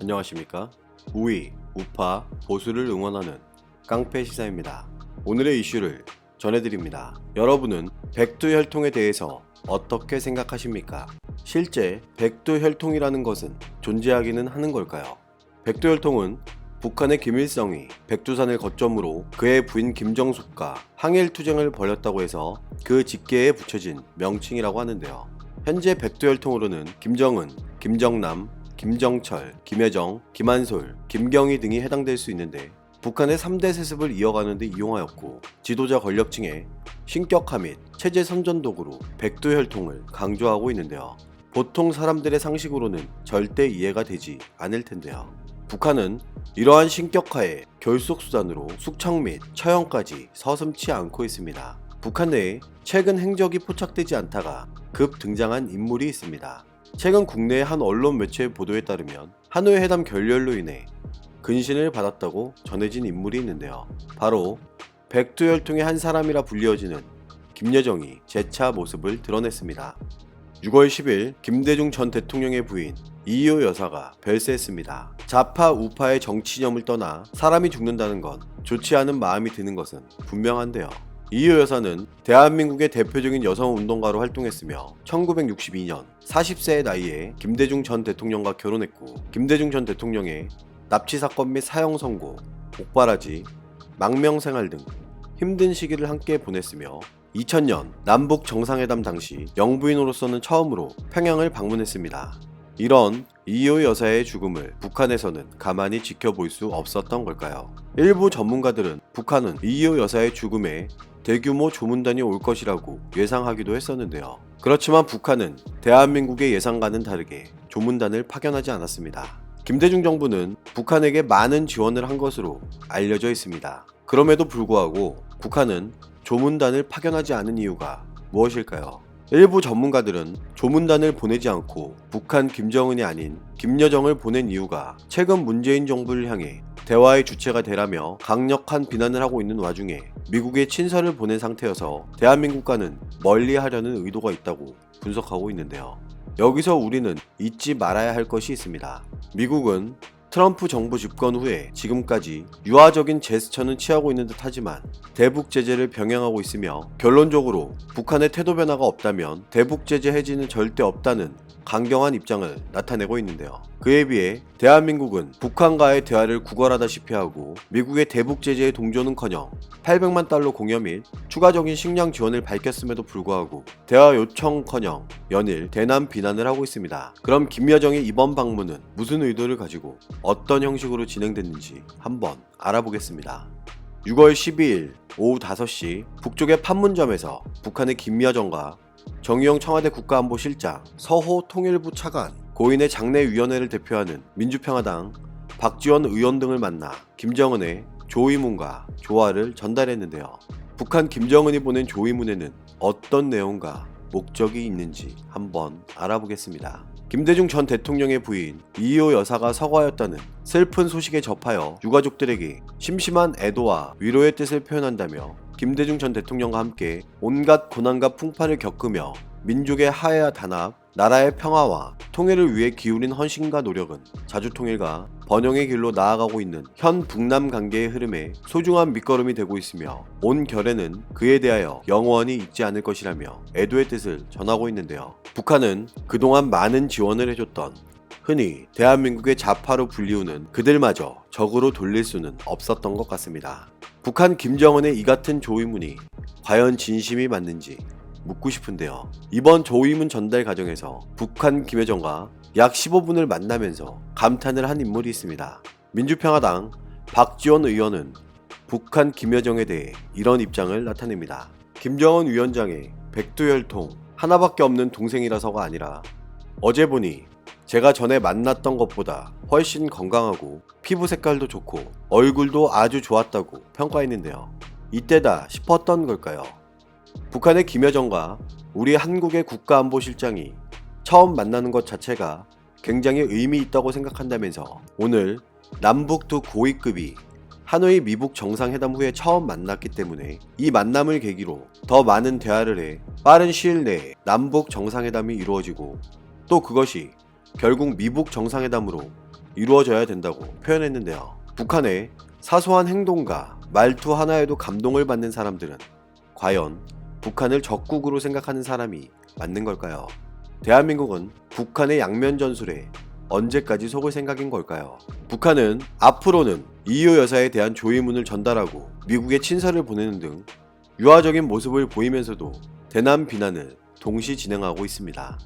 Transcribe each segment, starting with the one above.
안녕하십니까? 우위, 우파, 보수를 응원하는 깡패 시사입니다. 오늘의 이슈를 전해드립니다. 여러분은 백두혈통에 대해서 어떻게 생각하십니까? 실제 백두혈통이라는 것은 존재하기는 하는 걸까요? 백두혈통은 북한의 김일성이 백두산을 거점으로 그의 부인 김정숙과 항일투쟁을 벌였다고 해서 그 직계에 붙여진 명칭이라고 하는데요. 현재 백두혈통으로는 김정은, 김정남, 김정철, 김여정, 김한솔, 김경희 등이 해당될 수 있는데 북한의 3대 세습을 이어가는 데 이용하였고 지도자 권력층의 신격화 및 체제 선전독으로 백두혈통을 강조하고 있는데요. 보통 사람들의 상식으로는 절대 이해가 되지 않을 텐데요. 북한은 이러한 신격화의 결속수단으로 숙청 및 처형까지 서슴지 않고 있습니다. 북한 내에 최근 행적이 포착되지 않다가 급 등장한 인물이 있습니다. 최근 국내의 한 언론 매체의 보도에 따르면 하노이 회담 결렬로 인해 근신을 받았다고 전해진 인물이 있는데요. 바로 백두혈통의 한 사람이라 불리어지는 김여정이 재차 모습을 드러냈습니다. 6월 10일 김대중 전 대통령의 부인 이희호 여사가 별세했습니다. 좌파 우파의 정치념을 떠나 사람이 죽는다는 건 좋지 않은 마음이 드는 것은 분명한데요. 이희호 여사는 대한민국의 대표적인 여성운동가로 활동했으며 1962년 40세의 나이에 김대중 전 대통령과 결혼했고 김대중 전 대통령의 납치사건 및 사형선고, 옥바라지, 망명생활 등 힘든 시기를 함께 보냈으며 2000년 남북 정상회담 당시 영부인으로서는 처음으로 평양을 방문했습니다. 이런 이희호 여사의 죽음을 북한에서는 가만히 지켜볼 수 없었던 걸까요? 일부 전문가들은 북한은 이희호 여사의 죽음에 대규모 조문단이 올 것이라고 예상하기도 했었는데요. 그렇지만 북한은 대한민국의 예상과는 다르게 조문단을 파견하지 않았습니다. 김대중 정부는 북한에게 많은 지원을 한 것으로 알려져 있습니다. 그럼에도 불구하고 북한은 조문단을 파견하지 않은 이유가 무엇일까요? 일부 전문가들은 조문단을 보내지 않고 북한 김정은이 아닌 김여정을 보낸 이유가 최근 문재인 정부를 향해 대화의 주체가 되라며 강력한 비난을 하고 있는 와중에 미국에 친서를 보낸 상태여서 대한민국과는 멀리하려는 의도가 있다고 분석하고 있는데요. 여기서 우리는 잊지 말아야 할 것이 있습니다. 미국은 트럼프 정부 집권 후에 지금까지 유화적인 제스처는 취하고 있는 듯 하지만 대북 제재를 병행하고 있으며 결론적으로 북한의 태도 변화가 없다면 대북 제재 해지는 절대 없다는 강경한 입장을 나타내고 있는데요. 그에 비해 대한민국은 북한과의 대화를 구걸하다시피 하고 미국의 대북 제재에 동조는커녕 800만 달러 공여 및 추가적인 식량 지원을 밝혔음에도 불구하고 대화 요청커녕 연일 대남 비난을 하고 있습니다. 그럼 김여정의 이번 방문은 무슨 의도를 가지고 어떤 형식으로 진행됐는지 한번 알아보겠습니다. 6월 12일 오후 5시 북쪽의 판문점에서 북한의 김여정과 정의용 청와대 국가안보실장, 서호 통일부 차관, 고인의 장례위원회를 대표하는 민주평화당 박지원 의원 등을 만나 김정은의 조의문과 조화를 전달했는데요. 북한 김정은이 보낸 조의문에는 어떤 내용과 목적이 있는지 한번 알아보겠습니다. 김대중 전 대통령의 부인 이희호 여사가 서거하였다는 슬픈 소식에 접하여 유가족들에게 심심한 애도와 위로의 뜻을 표현한다며 김대중 전 대통령과 함께 온갖 고난과 풍파를 겪으며 민족의 화해와 단합, 나라의 평화와 통일을 위해 기울인 헌신과 노력은 자주통일과 번영의 길로 나아가고 있는 현 북남 관계의 흐름에 소중한 밑거름이 되고 있으며 온 결에는 그에 대하여 영원히 잊지 않을 것이라며 애도의 뜻을 전하고 있는데요. 북한은 그동안 많은 지원을 해줬던 흔히 대한민국의 좌파로 불리우는 그들마저 적으로 돌릴 수는 없었던 것 같습니다. 북한 김정은의 이 같은 조의문이 과연 진심이 맞는지 묻고 싶은데요. 이번 조의문 전달 과정에서 북한 김여정과 약 15분을 만나면서 감탄을 한 인물이 있습니다. 민주평화당 박지원 의원은 북한 김여정에 대해 이런 입장을 나타냅니다. 김정은 위원장의 백두혈통 하나밖에 없는 동생이라서가 아니라 어제 보니 제가 전에 만났던 것보다 훨씬 건강하고 피부 색깔도 좋고 얼굴도 아주 좋았다고 평가했는데요. 이때다 싶었던 걸까요? 북한의 김여정과 우리 한국의 국가안보실장이 처음 만나는 것 자체가 굉장히 의미 있다고 생각한다면서 오늘 남북 두 고위급이 하노이 미북 정상회담 후에 처음 만났기 때문에 이 만남을 계기로 더 많은 대화를 해 빠른 시일 내에 남북 정상회담이 이루어지고 또 그것이 결국 미북 정상회담으로 이루어져야 된다고 표현했는데요. 북한의 사소한 행동과 말투 하나에도 감동을 받는 사람들은 과연 북한을 적국으로 생각하는 사람이 맞는 걸까요? 대한민국은 북한의 양면 전술에 언제까지 속을 생각인 걸까요? 북한은 앞으로는 이효 여사에 대한 조의문을 전달하고 미국에 친서를 보내는 등 유화적인 모습을 보이면서도 대남 비난을 동시 진행하고 있습니다.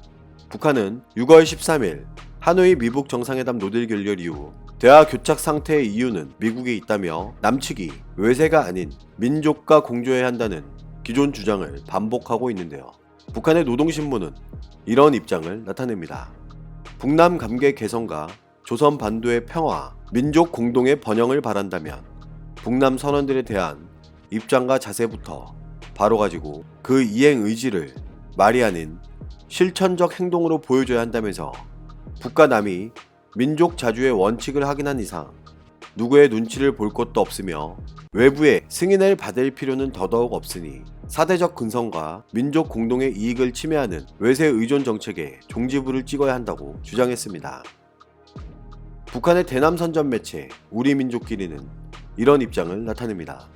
북한은 6월 13일 하노이 미북 정상회담 노딜 결렬 이후 대화 교착 상태의 이유는 미국에 있다며 남측이 외세가 아닌 민족과 공조해야 한다는 기존 주장을 반복하고 있는데요. 북한의 노동신문은 이런 입장을 나타냅니다. 북남 관계 개선과 조선 반도의 평화, 민족 공동의 번영을 바란다면 북남 선원들에 대한 입장과 자세부터 바로 가지고 그 이행 의지를 말이 아닌 실천적 행동으로 보여줘야 한다면서 북과 남이 민족 자주의 원칙을 확인한 이상 누구의 눈치를 볼 것도 없으며 외부의 승인을 받을 필요는 더더욱 없으니 사대적 근성과 민족 공동의 이익을 침해하는 외세 의존 정책에 종지부를 찍어야 한다고 주장했습니다. 북한의 대남 선전 매체 우리민족끼리는 이런 입장을 나타냅니다.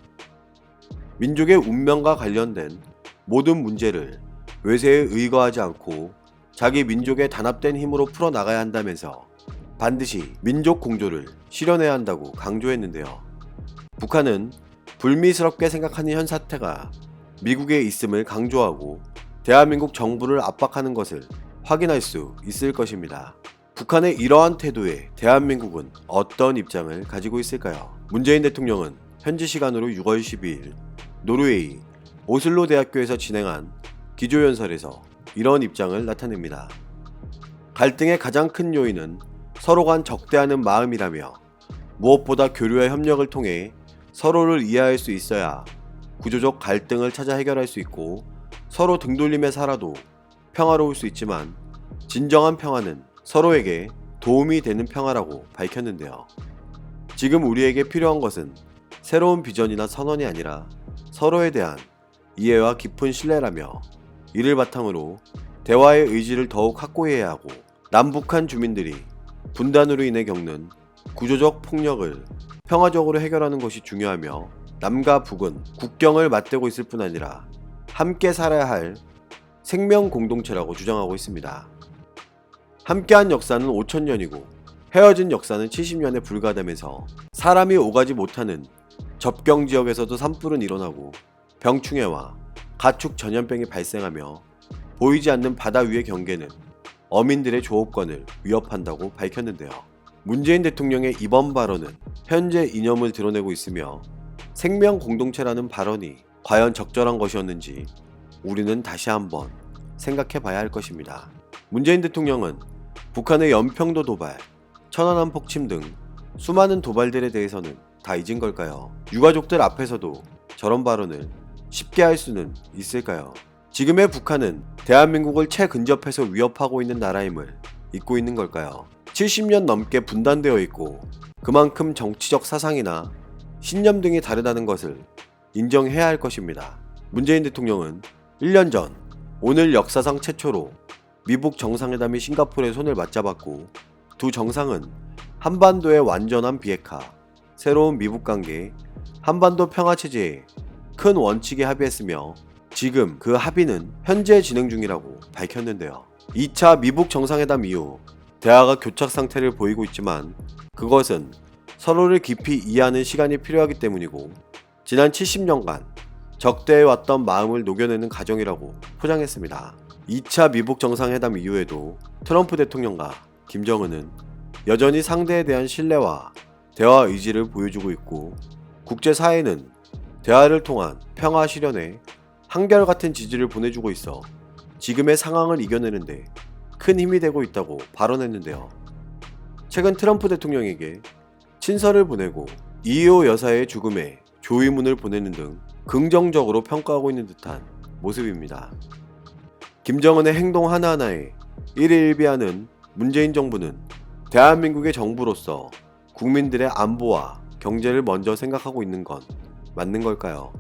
민족의 운명과 관련된 모든 문제를 외세에 의거하지 않고 자기 민족의 단합된 힘으로 풀어나가야 한다면서 반드시 민족 공조를 실현해야 한다고 강조했는데요. 북한은 불미스럽게 생각하는 현 사태가 미국에 있음을 강조하고 대한민국 정부를 압박하는 것을 확인할 수 있을 것입니다. 북한의 이러한 태도에 대한민국은 어떤 입장을 가지고 있을까요? 문재인 대통령은 현지 시간으로 6월 12일 노르웨이 오슬로 대학교에서 진행한 기조연설에서 이런 입장을 나타냅니다. 갈등의 가장 큰 요인은 서로 간 적대하는 마음이라며 무엇보다 교류와 협력을 통해 서로를 이해할 수 있어야 구조적 갈등을 찾아 해결할 수 있고 서로 등돌림에 살아도 평화로울 수 있지만 진정한 평화는 서로에게 도움이 되는 평화라고 밝혔는데요. 지금 우리에게 필요한 것은 새로운 비전이나 선언이 아니라 서로에 대한 이해와 깊은 신뢰라며 이를 바탕으로 대화의 의지를 더욱 확고히 해야 하고 남북한 주민들이 분단으로 인해 겪는 구조적 폭력을 평화적으로 해결하는 것이 중요하며 남과 북은 국경을 맞대고 있을 뿐 아니라 함께 살아야 할 생명 공동체라고 주장하고 있습니다. 함께한 역사는 5,000년이고 헤어진 역사는 70년에 불과하다면서 사람이 오가지 못하는 접경 지역에서도 산불은 일어나고 병충해와 가축 전염병이 발생하며 보이지 않는 바다 위의 경계는 어민들의 조업권을 위협한다고 밝혔는데요. 문재인 대통령의 이번 발언은 현재 이념을 드러내고 있으며 생명 공동체라는 발언이 과연 적절한 것이었는지 우리는 다시 한번 생각해 봐야 할 것입니다. 문재인 대통령은 북한의 연평도 도발, 천안함 폭침 등 수많은 도발들에 대해서는 다 잊은 걸까요? 유가족들 앞에서도 저런 발언을 쉽게 할 수는 있을까요? 지금의 북한은 대한민국을 채근접해서 위협하고 있는 나라임을 잊고 있는 걸까요? 70년 넘게 분단되어 있고 그만큼 정치적 사상이나 신념 등이 다르다는 것을 인정해야 할 것입니다. 문재인 대통령은 1년 전 오늘 역사상 최초로 미북 정상회담이 싱가포르의 손을 맞잡았고 두 정상은 한반도의 완전한 비핵화, 새로운 미북 관계, 한반도 평화체제에 큰 원칙에 합의했으며 지금 그 합의는 현재 진행 중이라고 밝혔는데요. 2차 미북 정상회담 이후 대화가 교착 상태를 보이고 있지만 그것은 서로를 깊이 이해하는 시간이 필요하기 때문이고 지난 70년간 적대해왔던 마음을 녹여내는 과정이라고 포장했습니다. 2차 미북 정상회담 이후에도 트럼프 대통령과 김정은은 여전히 상대에 대한 신뢰와 대화 의지를 보여주고 있고 국제사회는 대화를 통한 평화 실현에 한결같은 지지를 보내주고 있어 지금의 상황을 이겨내는데 큰 힘이 되고 있다고 발언했는데요. 최근 트럼프 대통령에게 친서를 보내고 이효 여사의 죽음에 조의문을 보내는 등 긍정적으로 평가하고 있는 듯한 모습입니다. 김정은의 행동 하나하나에 일희일비하는 문재인 정부는 대한민국의 정부로서 국민들의 안보와 경제를 먼저 생각하고 있는 건 맞는 걸까요?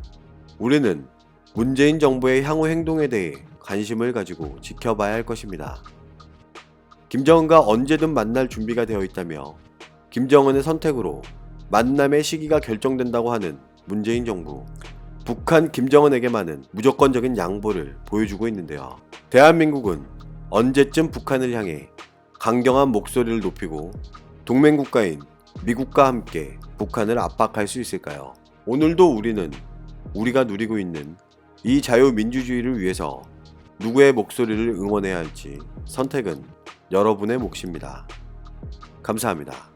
우리는 문재인 정부의 향후 행동에 대해 관심을 가지고 지켜봐야 할 것입니다. 김정은과 언제든 만날 준비가 되어 있다며 김정은의 선택으로 만남의 시기가 결정된다고 하는 문재인 정부. 북한 김정은에게만은 무조건적인 양보를 보여주고 있는데요. 대한민국은 언제쯤 북한을 향해 강경한 목소리를 높이고 동맹국가인 미국과 함께 북한을 압박할 수 있을까요? 오늘도 우리는 우리가 누리고 있는 이 자유민주주의를 위해서 누구의 목소리를 응원해야 할지 선택은 여러분의 몫입니다. 감사합니다.